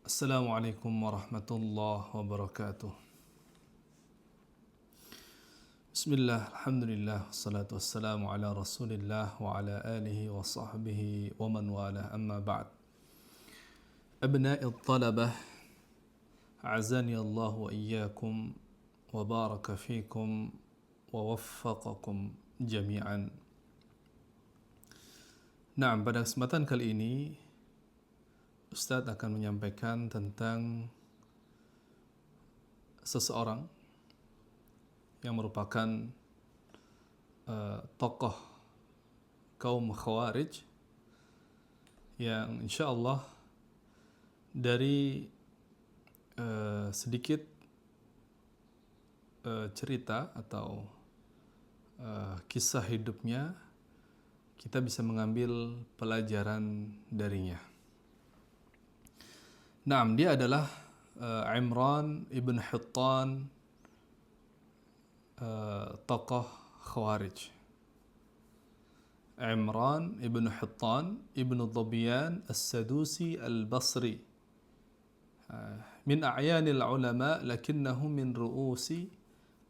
Assalamualaikum warahmatullahi wabarakatuh. Bismillah, alhamdulillah, wassalatu wassalamu ala rasulillah wa ala alihi wa sahbihi wa man wala amma ba'd. Abna'i talabah, a'azani Allah wa iyyakum wa baraka fikum wa waffaqakum jami'an. Nah, pada kesempatan kali ini Ustaz akan menyampaikan tentang seseorang yang merupakan tokoh kaum Khawarij yang insyaallah dari sedikit cerita atau kisah hidupnya kita bisa mengambil pelajaran darinya. Naam, dia adalah Imran ibn Hittan, tokoh Khawarij. Imran ibn Hittan ibn Dhabiyan As-Sadusi Al-Basri, min a'yanil ulama lakinnahu min ru'usi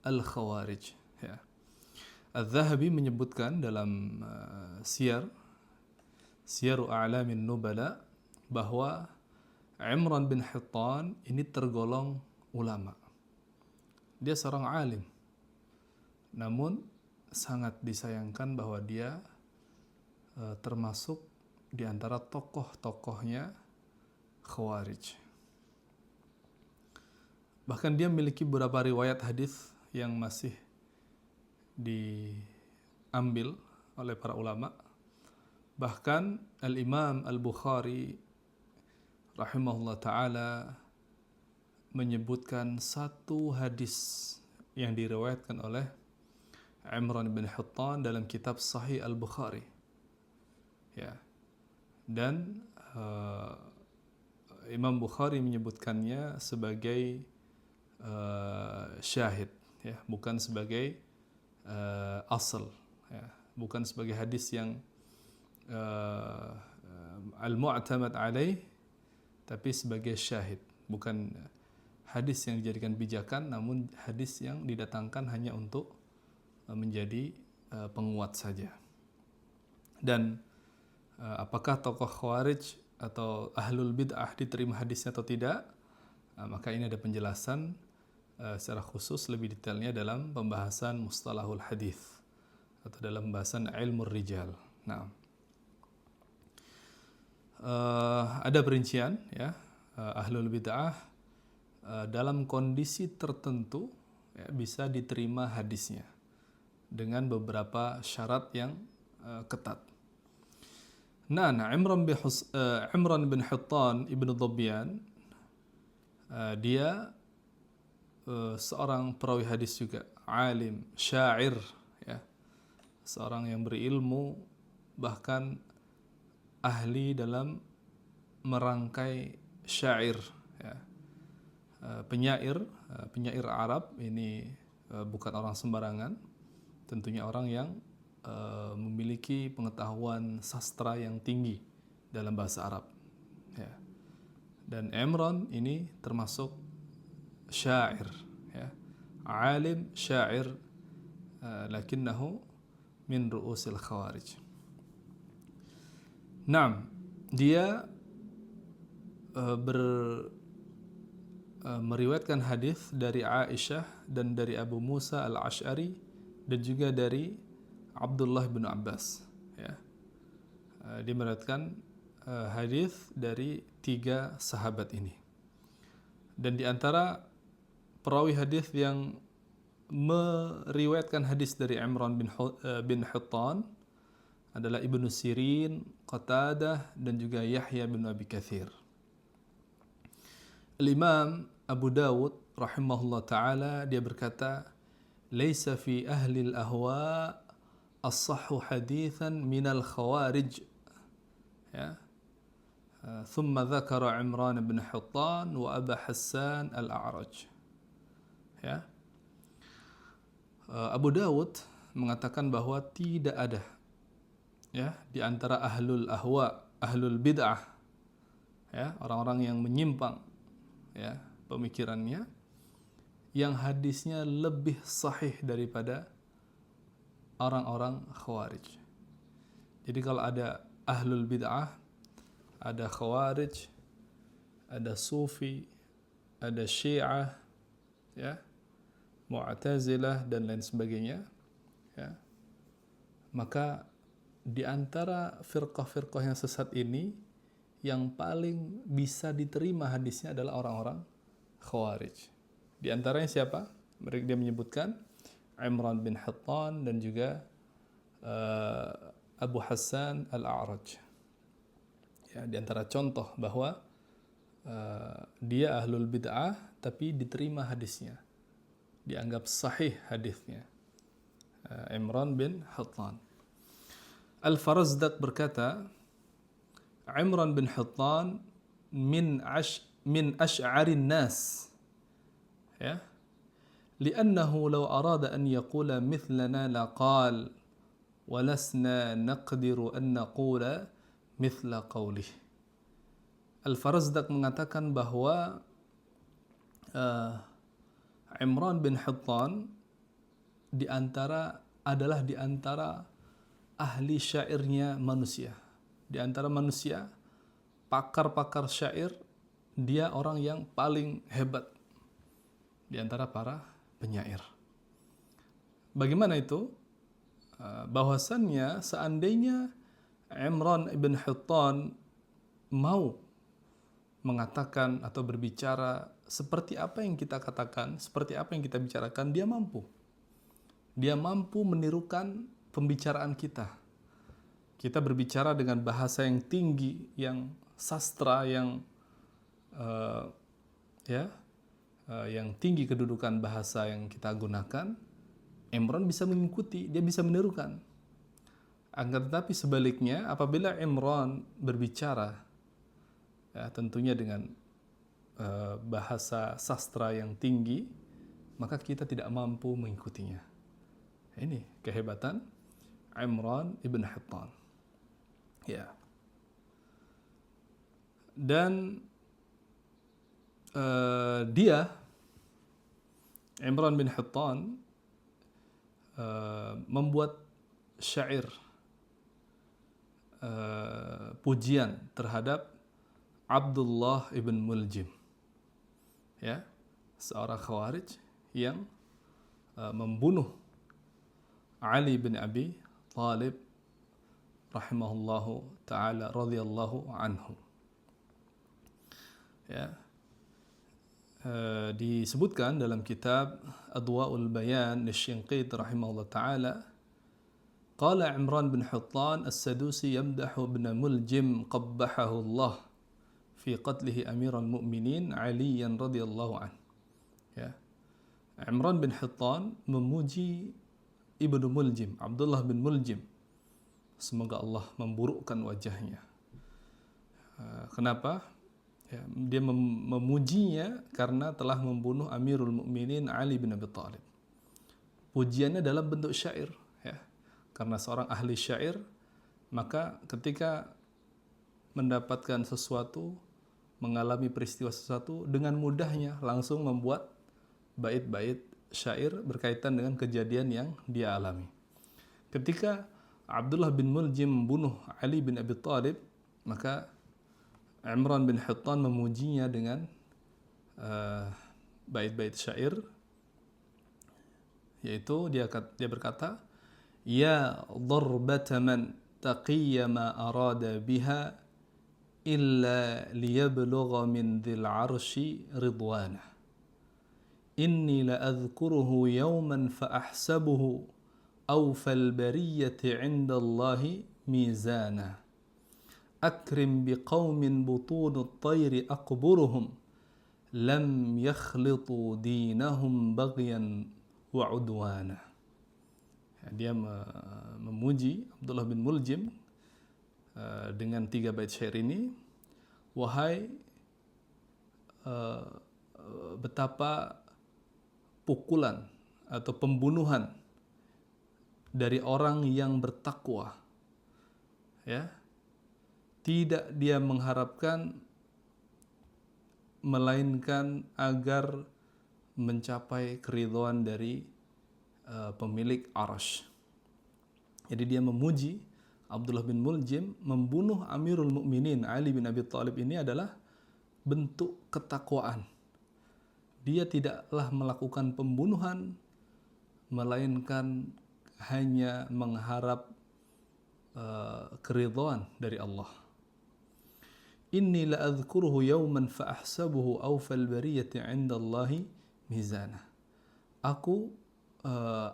Al-Khawarij. Ya. Al-Dhahabi menyebutkan dalam Siyaru A'lamin Nubala bahwa Imran bin Hittan ini tergolong ulama. Dia seorang alim, namun sangat disayangkan bahwa dia termasuk di antara tokoh-tokohnya Khawarij. Bahkan dia memiliki beberapa riwayat hadis yang masih diambil oleh para ulama. Bahkan Al-Imam Al-Bukhari rahimahullah ta'ala menyebutkan satu hadis yang diriwayatkan oleh Imran bin Hittan dalam kitab Sahih Al-Bukhari. Ya. Dan Imam Bukhari menyebutkannya sebagai syahid, ya, bukan sebagai asal, ya, bukan sebagai hadis yang al-mu'tamad alaih, tapi sebagai syahid, bukan hadis yang dijadikan pijakan, namun hadis yang didatangkan hanya untuk menjadi penguat saja. Dan apakah tokoh Khawarij atau Ahlul Bid'ah diterima hadisnya atau tidak, maka ini ada penjelasan secara khusus lebih detailnya dalam pembahasan mustalahul hadis atau dalam pembahasan ilmu rijal. Nah, ada perincian, ya, Ahlul Bid'ah dalam kondisi tertentu, ya, bisa diterima hadisnya dengan beberapa syarat yang ketat. Nah, Imran bin Hittan ibn Dhabiyan, dia seorang perawi hadis juga, alim, syair, ya, seorang yang berilmu, bahkan ahli dalam merangkai syair, ya. Penyair Arab ini bukan orang sembarangan, tentunya orang yang memiliki pengetahuan sastra yang tinggi dalam bahasa Arab, ya. Dan Imran ini termasuk syair, ya, alim syair, lakinnahu min ru'usil Khawarij. Nah, dia meriwayatkan hadis dari Aisyah dan dari Abu Musa Al-Asy'ari dan juga dari Abdullah bin Abbas, ya. Dia meriwayatkan hadis dari 3 sahabat ini. Dan di antara perawi hadis yang meriwayatkan hadis dari Imran bin Hittan adalah Ibnu Sirin, Qatadah, dan juga Yahya bin Abi Katsir. Al-Imam Abu Dawud rahimahullah ta'ala, dia berkata, "Laisa fi ahli al-ahwa as-sahhu hadithan min al-khawarij." Ya. Thumma dzakara Imran bin Hittan wa Aba Hassan al-A'raj. Ya. Abu Dawud mengatakan bahwa tidak ada, ya, di antara ahlul ahwa, ahlul bid'ah, ya, orang-orang yang menyimpang, ya, pemikirannya, yang hadisnya lebih sahih daripada orang-orang Khawarij. Jadi kalau ada ahlul bid'ah, ada Khawarij, ada Sufi, ada Syiah, ya, Mu'tazilah dan lain sebagainya, ya, maka di antara firqah-firqah yang sesat ini, yang paling bisa diterima hadisnya adalah orang-orang Khawarij. Di antaranya siapa? Dia menyebutkan Imran bin Hittan dan juga Abu Hassan Al-A'raj. Ya, di antara contoh bahwa dia ahlul bid'ah tapi diterima hadisnya, dianggap sahih hadisnya. Imran bin Hittan. Al-Farazdak berkata, Imran bin Hittan min ash'arin nas, ya, li'annahu law arada an yaqula mithlana laqal walasna naqdiru an naqula mithla qawlih. Al-Farazdak mengatakan bahwa Imran bin Hittan adalah di antara ahli syairnya manusia. Di antara manusia, pakar-pakar syair, dia orang yang paling hebat di antara para penyair. Bagaimana itu? Bahwasannya seandainya Imran bin Hittan mau mengatakan atau berbicara seperti apa yang kita katakan, seperti apa yang kita bicarakan, dia mampu. Dia mampu menirukan pembicaraan kita. Kita berbicara dengan bahasa yang tinggi, yang sastra, yang yang tinggi kedudukan bahasa yang kita gunakan. Imran bisa mengikuti, dia bisa menirukan. Akan tetapi sebaliknya, apabila Imran berbicara, ya, tentunya dengan bahasa sastra yang tinggi, maka kita tidak mampu mengikutinya. Ini kehebatan Imran ibn Hittan. Ya. Dan dia, Imran bin Hittan, membuat syair pujian terhadap Abdullah ibn Muljim, ya, seorang Khawarij yang membunuh Ali bin Abi Thalib rahimahullahu ta'ala radhiyallahu anhu. Ya. Disebutkan dalam kitab Adwa'ul Bayan Asy-Shinqiti rahimahullah ta'ala, qala Imran bin Hittan as-Sadusi yamdahu ibn Muljim qabbahahu Allah fi qatlihi Amirul Mu'minin Aliyan radhiyallahu anhu. Ya. Imran bin Hittan memuji Ibnu Muljim, Abdullah bin Muljim, semoga Allah memburukkan wajahnya. Kenapa? Ya, dia memujinya karena telah membunuh Amirul Mukminin Ali bin Abi Thalib. Pujiannya dalam bentuk syair, ya. Karena seorang ahli syair, maka ketika mendapatkan sesuatu, mengalami peristiwa sesuatu, dengan mudahnya langsung membuat bait-bait syair berkaitan dengan kejadian yang dia alami. Ketika Abdullah bin Muljim membunuh Ali bin Abi Thalib, maka Imran bin Hittan memujinya dengan bait-bait syair, yaitu dia berkata, ya darbata man taqiyya ma arada biha illa liyablugha min dhil arshi ridwanah. Inni la adhkuruhu yawman fa ahsabuhu awfal bariyati 'inda Allahi mizana. Akrim biqaumin butunut tayri aqburuhum lam yakhlitu dinahum baghyan wa 'udwana. Dia memuji Abdullah bin Muljim dengan 3 bait syair ini. Wahai betapa pukulan atau pembunuhan dari orang yang bertakwa, ya, tidak dia mengharapkan melainkan agar mencapai keridhaan dari pemilik Arsy. Jadi dia memuji Abdullah bin Muljim membunuh Amirul Mukminin Ali bin Abi Thalib ini adalah bentuk ketakwaan. Dia tidaklah melakukan pembunuhan melainkan hanya mengharap keridhaan dari Allah. Inni la adhkuruhu yawman fa ahsabuhu awfal bariyati 'inda Allahi mizana. Aku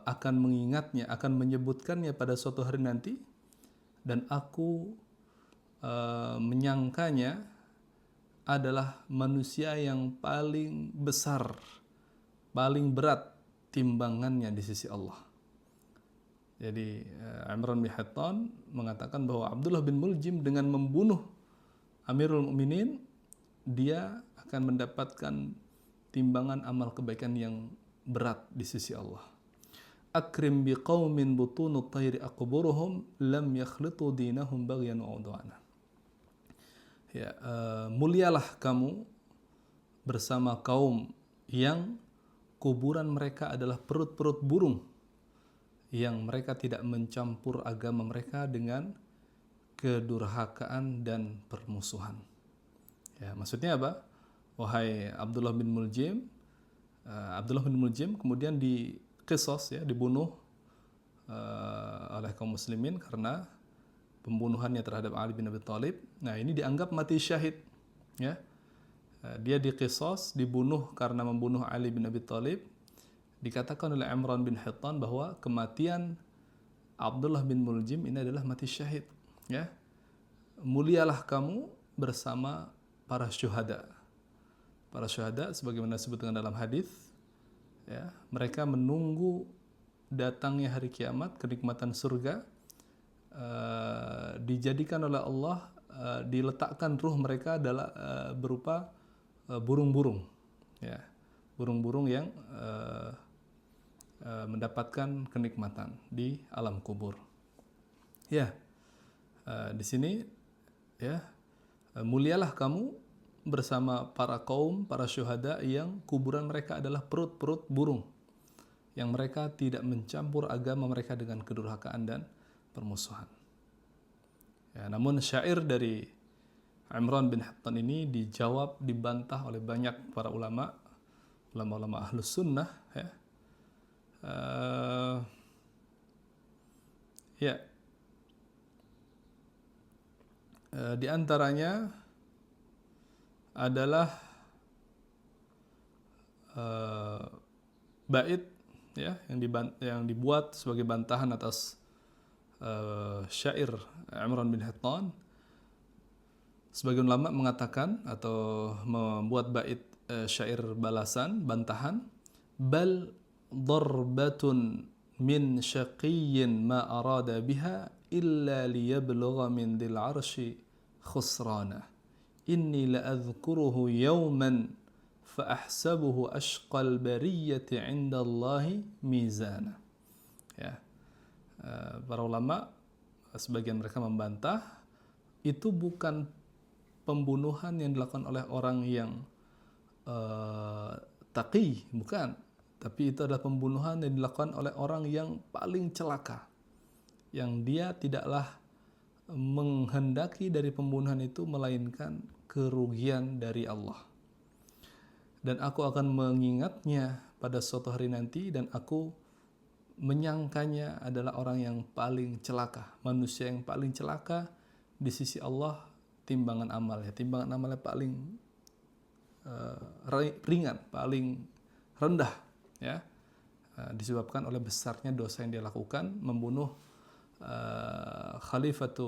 akan mengingatnya, akan menyebutkannya pada suatu hari nanti, dan aku menyangkanya adalah manusia yang paling besar, paling berat timbangannya di sisi Allah. Jadi Imran bin Hittan mengatakan bahwa Abdullah bin Muljim dengan membunuh Amirul Mukminin, dia akan mendapatkan timbangan amal kebaikan yang berat di sisi Allah. Akrim biqaumin butunut tayri aqburuhum lam yakhlitu dinahum baghyan wa udwana. Ya, mulialah kamu bersama kaum yang kuburan mereka adalah perut-perut burung, yang mereka tidak mencampur agama mereka dengan kedurhakaan dan permusuhan. Ya, maksudnya apa? Wahai Abdullah bin Muljim, kemudian diqisas, ya, dibunuh oleh kaum muslimin karena pembunuhannya terhadap Ali bin Abi Thalib. Nah, ini dianggap mati syahid, ya. Dia diqisas, dibunuh karena membunuh Ali bin Abi Thalib. Dikatakan oleh Imran bin Hittan bahwa kematian Abdullah bin Muljim ini adalah mati syahid. Ya, mulialah kamu bersama para syuhada. Para syuhada sebagaimana disebutkan dalam hadis, ya, mereka menunggu datangnya hari kiamat, kenikmatan surga, dijadikan oleh Allah, diletakkan ruh mereka adalah berupa burung-burung, ya, burung-burung yang mendapatkan kenikmatan di alam kubur. Ya. Di sini, ya, mulialah kamu bersama para kaum, para syuhada yang kuburan mereka adalah perut-perut burung, yang mereka tidak mencampur agama mereka dengan kedurhakaan dan permusuhan. Ya, namun syair dari Imran bin Hittan ini dijawab, dibantah oleh banyak para ulama ahlus sunnah, ya. Ya. Di antaranya adalah bait, ya, yang dibuat sebagai bantahan atas syair Imran bin Hittan. Sebagian ulama mengatakan atau membuat bait syair balasan, bantahan, bal darbatun min syaqiyyin ma arada biha illa liyablugha min dhil arsy khusrana. Inni la adhkuruhu yawman fa ahsabuhu ashqal bariyati 'inda Allahi mizana. Ya. Para ulama sebagian mereka membantah itu bukan pembunuhan yang dilakukan oleh orang yang taqi, bukan, tapi itu adalah pembunuhan yang dilakukan oleh orang yang paling celaka, yang dia tidaklah menghendaki dari pembunuhan itu melainkan kerugian dari Allah. Dan aku akan mengingatnya pada suatu hari nanti, dan aku menyangkanya adalah orang yang paling celaka, manusia yang paling celaka di sisi Allah. Timbangan amalnya paling ringan, paling rendah, ya, disebabkan oleh besarnya dosa yang dia lakukan, membunuh Khalifatu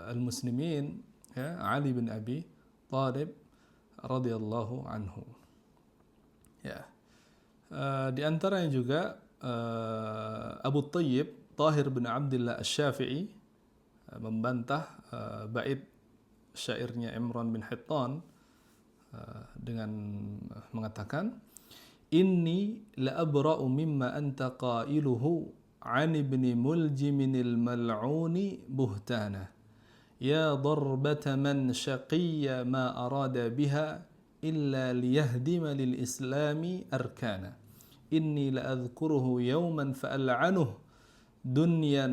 al-Muslimin, ya, Ali bin Abi Thalib radhiyallahu anhu. Ya. Di antaranya juga Abu Thayyib Tahir bin Abdullah Asy-Syafi'i membantah bait syairnya Imran bin Hittan dengan mengatakan, inni la abra'u mimma anta qailuhu 'an ibni muljiminil mal'uni buhtana ya darbata man syaqiyya ma arada biha إلا ليهدم للإسلام أركانا إني لأذكره يوما فألعنه دنيا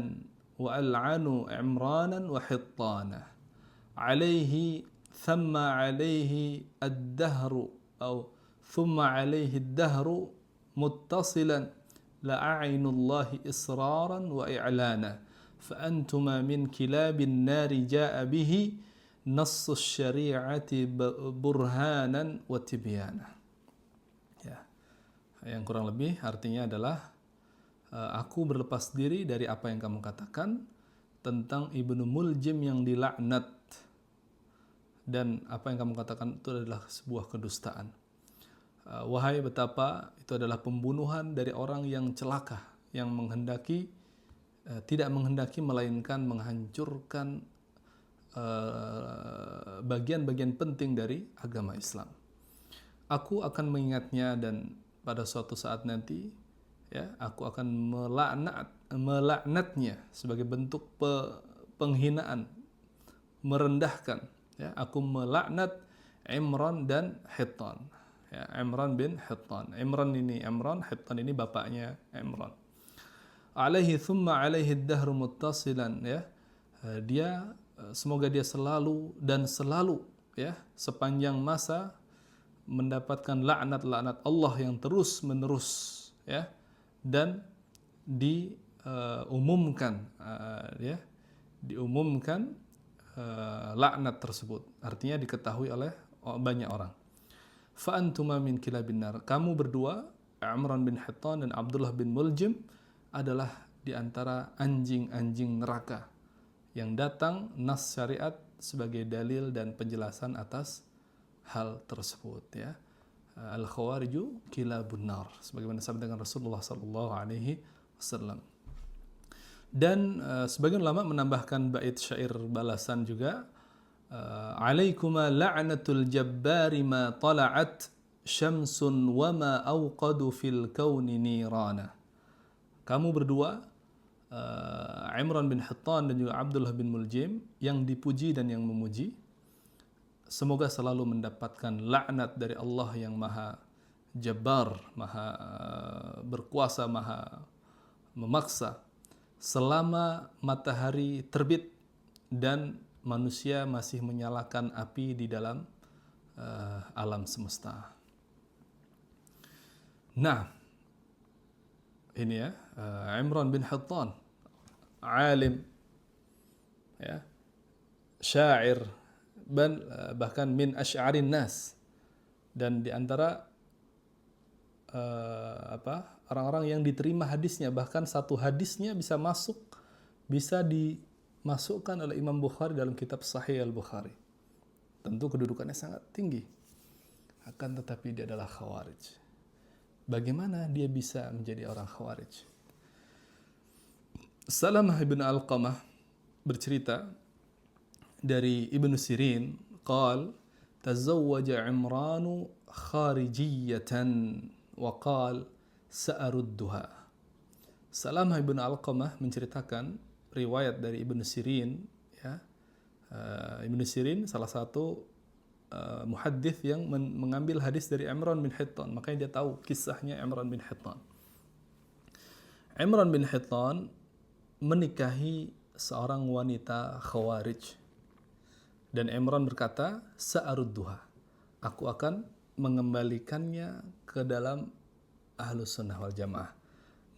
وألعن عمرانا وحطانا عليه ثم عليه الدهر أو ثم عليه الدهر متصلا لأعين الله إصرارا وإعلانا فأنتما من كلاب النار جاء به نص الشريعة برهانا وتبيانا. Ya, yang kurang lebih artinya adalah aku berlepas diri dari apa yang kamu katakan tentang Ibnu Muljim yang dilaknat, dan apa yang kamu katakan itu adalah sebuah kedustaan. Wahai betapa itu adalah pembunuhan dari orang yang celaka, yang tidak menghendaki melainkan menghancurkan bagian-bagian penting dari agama Islam. Aku akan mengingatnya, dan pada suatu saat nanti ya aku akan melaknatnya sebagai bentuk penghinaan, merendahkan. Ya, aku melaknat Imran dan Hittan. Ya, Imran bin Hittan. Imran, Hittan ini bapaknya Imran. Alaihi thumma alaihi ad-dahru muttasilan, ya. Dia semoga dia selalu ya sepanjang masa mendapatkan laknat Allah yang terus menerus, ya, dan diumumkan laknat tersebut, artinya diketahui oleh banyak orang. Fa antuma min kilabin nar, kamu berdua, Imran bin Hittan dan Abdullah bin Muljim, adalah di antara anjing-anjing neraka yang datang nas syariat sebagai dalil dan penjelasan atas hal tersebut, ya. Al-khawariju kilabun nar, sebagaimana sabda Rasulullah sallallahu alaihi wasallam. Dan sebagian ulama menambahkan bait syair balasan juga, alaikuma la'natul jabbari ma tala'at syamsun wa ma awqadu fil kauni nirana. Kamu berdua, Imran bin Hittan dan juga Abdullah bin Muljim, yang dipuji dan yang memuji, semoga selalu mendapatkan laknat dari Allah yang maha jabbar, maha berkuasa, maha memaksa, selama matahari terbit dan manusia masih menyalakan api di dalam alam semesta. Nah, ini ya, Imran bin Hittan, alim, ya, syair, bahkan min asy'arin nas, dan di antara orang-orang yang diterima hadisnya, bahkan satu hadisnya bisa dimasukkan oleh Imam Bukhari dalam kitab Sahih Al-Bukhari. Tentu kedudukannya sangat tinggi, akan tetapi dia adalah khawarij. Bagaimana dia bisa menjadi orang khawarij? Salamah ibn Alqamah bercerita dari Ibnu Sirin, qal tazawwaja Imranu kharijiyatan wa qal sa'arudduha. Salamah ibn Alqamah menceritakan riwayat dari Ibnu Sirin, ya. Ibnu Sirin salah satu muhaddits yang mengambil hadis dari Imran bin Hittan, makanya dia tahu kisahnya Imran bin Hittan. Imran bin Hittan menikahi seorang wanita khawarij, dan Imran berkata, sa'arudduha, aku akan mengembalikannya ke dalam Ahlus Sunnah wal Jamaah.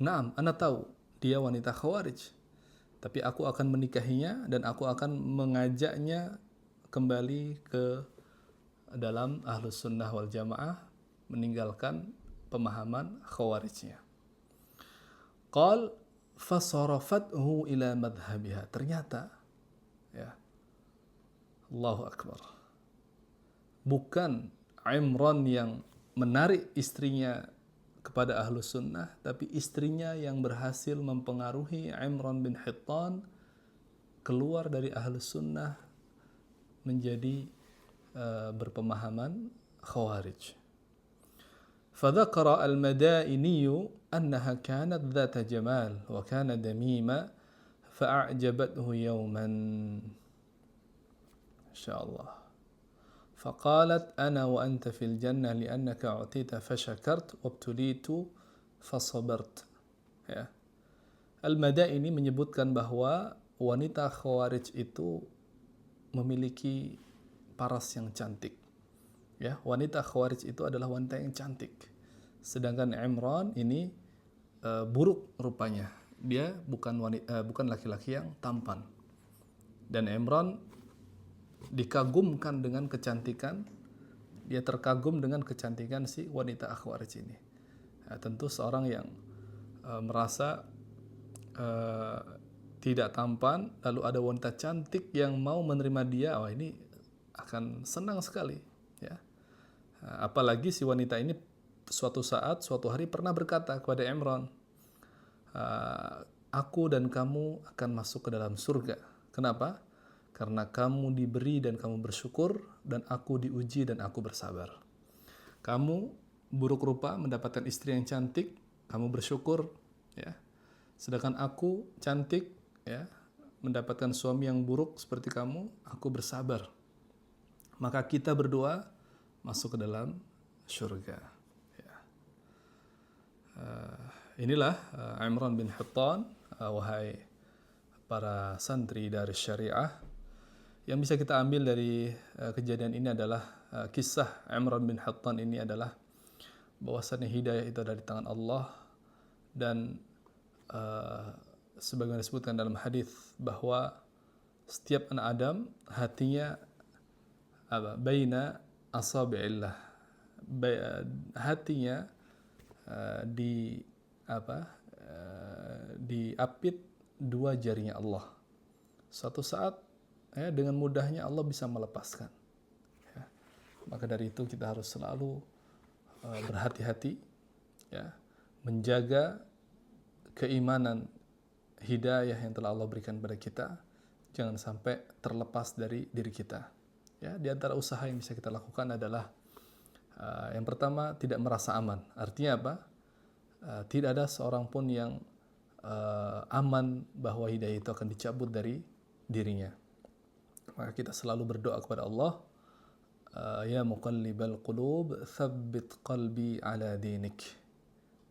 Naam, ana tahu dia wanita khawarij, tapi aku akan menikahinya dan aku akan mengajaknya kembali ke dalam Ahlus Sunnah wal Jamaah, meninggalkan pemahaman khawarijnya. Qal fasarafathu ila madhhabiha. Ternyata, ya, Allahu Akbar, bukan Imran yang menarik istrinya kepada Ahlus Sunnah, tapi istrinya yang berhasil mempengaruhi Imran bin Hittan keluar dari Ahlus Sunnah menjadi berpemahaman khawarij. Fadzakara al-Madaini annaha kanat dhata jamal wa kana damima fa'ajabathu yawman. Insyaallah. faqalat ana wa anta fil jannah li'annaka u'tita fashakart wabtulitu fasabart. Ya. Al-Madaini menyebutkan bahwa wanita Khawarij itu memiliki paras yang cantik. Ya, wanita Khawarij itu adalah wanita yang cantik. Sedangkan Imran ini buruk rupanya. Dia bukan laki-laki yang tampan. Dan Imran dikagumkan dengan kecantikan, dia terkagum dengan kecantikan si wanita Khawarij ini. Ya, tentu seorang yang merasa tidak tampan, lalu ada wanita cantik yang mau menerima dia, wah ini akan senang sekali. Ya. Apalagi si wanita ini suatu hari pernah berkata kepada Imran, aku dan kamu akan masuk ke dalam surga. Kenapa? Karena kamu diberi dan kamu bersyukur, dan aku diuji dan aku bersabar. Kamu buruk rupa mendapatkan istri yang cantik, kamu bersyukur, ya. Sedangkan aku cantik, ya, mendapatkan suami yang buruk seperti kamu, aku bersabar. Maka kita berdua masuk ke dalam surga. Ya. Inilah Imran bin Hittan, wahai para santri dari syariah. Yang bisa kita ambil dari kejadian ini adalah kisah Imran bin Hittan ini adalah bahwasannya hidayah itu ada di tangan Allah, dan sebagaimana disebutkan dalam hadis bahwa setiap anak Adam hatinya baina asabi'illah, hatinya diapit dua jarinya Allah. Suatu saat dengan mudahnya Allah bisa melepaskan. Ya. Maka dari itu kita harus selalu berhati-hati, ya, menjaga keimanan, hidayah yang telah Allah berikan kepada kita, jangan sampai terlepas dari diri kita. Ya, di antara usaha yang bisa kita lakukan adalah yang pertama, tidak merasa aman. Artinya apa? Tidak ada seorang pun yang aman bahwa hidayah itu akan dicabut dari dirinya. Maka kita selalu berdoa kepada Allah, ya muqallibal qulub, tsabbit qalbi ala dinik.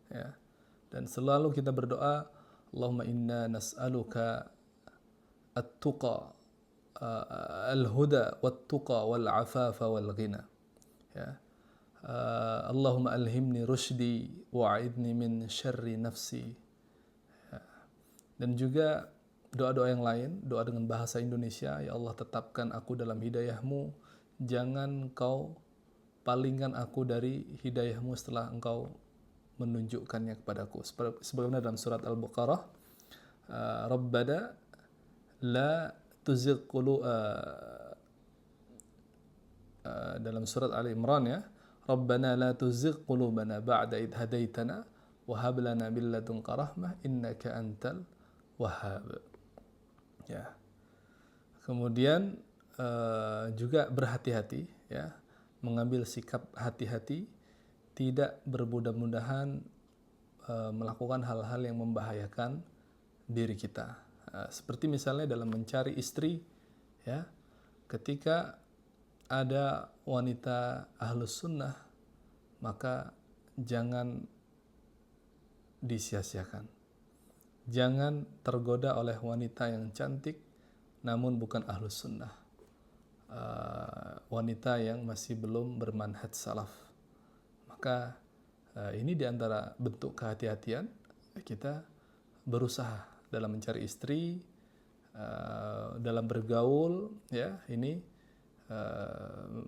Ya. Dan selalu kita berdoa, Allahumma inna nas'aluka at-tuqa, al-huda wat-tuqa wal-afafa wal-ghina. Ya. Allahumma alhimni rushdi wa'idni min syarri nafsi. Ya. Dan juga doa-doa yang lain, doa dengan bahasa Indonesia, ya Allah tetapkan aku dalam hidayahmu, jangan kau palingkan aku dari hidayahmu setelah engkau menunjukkannya kepadaku. Sebagaimana dalam surat Al-Baqarah, Rabbana la tuzigh dalam surat Ali Imran, ya, Rabbana la tuzigh qulubana ba'da idh hadaitana wa hab lana min ladunka rahmah innaka antal wahhab. Ya. Kemudian juga berhati-hati, ya, mengambil sikap hati-hati, tidak bermudah-mudahan melakukan hal-hal yang membahayakan diri kita. Seperti misalnya dalam mencari istri, ya, ketika ada wanita ahlus sunnah, maka jangan disia-siakan. Jangan tergoda oleh wanita yang cantik namun bukan ahlus sunnah, wanita yang masih belum bermanhaj salaf. Maka ini diantara bentuk kehati-hatian kita berusaha dalam mencari istri, dalam bergaul, ya, ini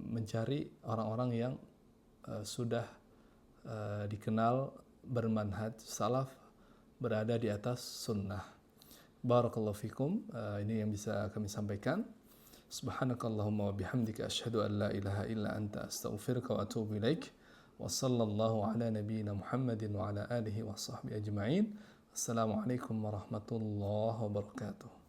mencari orang-orang yang sudah dikenal bermanhaj salaf, berada di atas sunnah. Barakallahu fikum. Ini yang bisa kami sampaikan. Subhanakallahumma wa bihamdika asyhadu an la ilaha illa anta astaghfiruka wa atubu ilaik. Wa sallallahu ala nabiyyina Muhammadin wa ala alihi wa sahbihi ajma'in. Assalamualaikum warahmatullahi wabarakatuh.